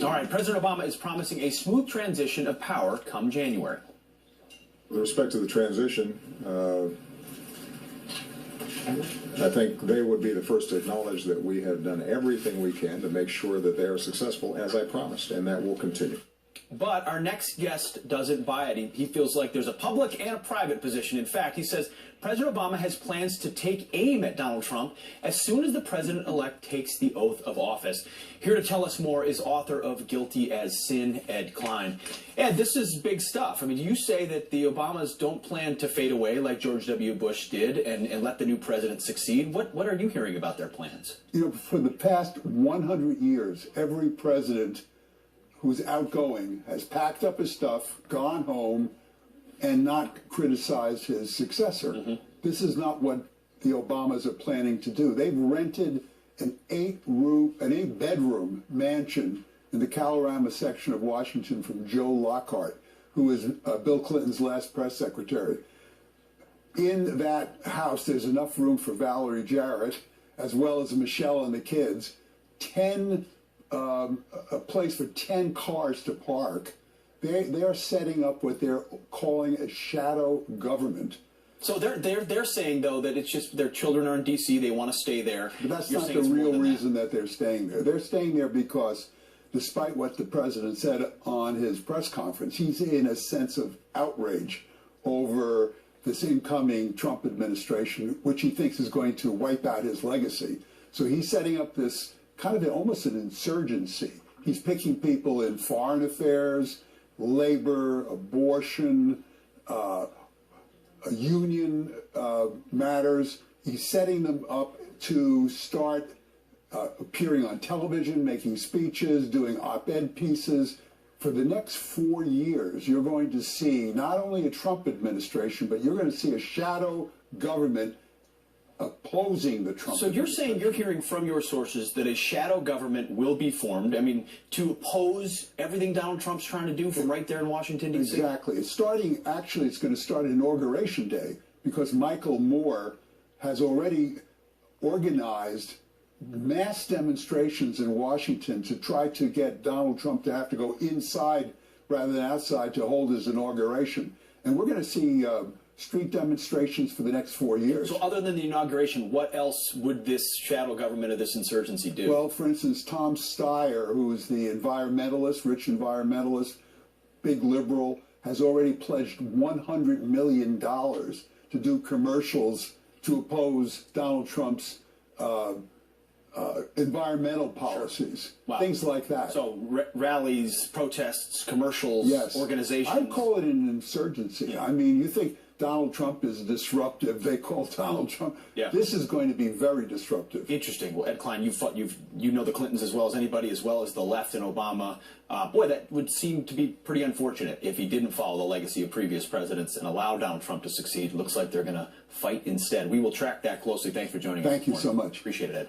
All right, President Obama is promising a smooth transition of power come January. With respect to the transition, I think they would be the first to acknowledge that we have done everything we can to make sure that they are successful, as I promised, and that will continue. But our next guest doesn't buy it. He feels like there's a public and a private position. In fact, he says President Obama has plans to take aim at Donald Trump as soon as the president-elect takes the oath of office. Here to tell us more is author of Guilty as Sin, Ed Klein. Ed, this is big stuff. I mean, you say that the Obamas don't plan to fade away like George W. Bush did and let the new president succeed. What are you hearing about their plans? You know, for the past 100 years, every president who's outgoing has packed up his stuff, gone home, and not criticized his successor. This is not what the Obamas are planning to do. They've rented an 8-bedroom mansion in the Kalorama section of Washington from Joe Lockhart, who is Bill Clinton's last press secretary. In that house, there's enough room for Valerie Jarrett, as well as Michelle and the kids, a place for 10 cars to park. They're setting up what they're calling a shadow government. So they're saying, though, that it's just their children are in D.C., they want to stay there. But that's not the real reason that they're staying there. They're staying there because, despite what the president said on his press conference, he's in a sense of outrage over this incoming Trump administration, which he thinks is going to wipe out his legacy. So he's setting up this kind of almost an insurgency. He's picking people in foreign affairs, labor, abortion, union matters. He's setting them up to start appearing on television, making speeches, doing op-ed pieces. For the next 4 years, you're going to see not only a Trump administration, but you're going to see a shadow government opposing the Trump. So you're saying, you're hearing from your sources that a shadow government will be formed, I mean, to oppose everything Donald Trump's trying to do from right there in Washington, D.C.? Exactly. It's going to start Inauguration Day, because Michael Moore has already organized mass demonstrations in Washington to try to get Donald Trump to have to go inside rather than outside to hold his inauguration. And we're going to see street demonstrations for the next 4 years. So other than the inauguration, what else would this shadow government or this insurgency do? Well, for instance, Tom Steyer, who is the environmentalist, rich environmentalist, big liberal, has already pledged $100 million to do commercials to oppose Donald Trump's environmental policies, Wow. things like that. So rallies, protests, commercials, Yes. organizations. I'd call it an insurgency. Yeah. I mean, you think Donald Trump is disruptive. They call Donald Trump. Yeah. This is going to be very disruptive. Interesting. Well, Ed Klein, you know the Clintons as well as anybody, as well as the left and Obama. Boy, that would seem to be pretty unfortunate if he didn't follow the legacy of previous presidents and allow Donald Trump to succeed. Looks like they're going to fight instead. We will track that closely. Thanks for joining us. Thank you so much. Appreciate it, Ed.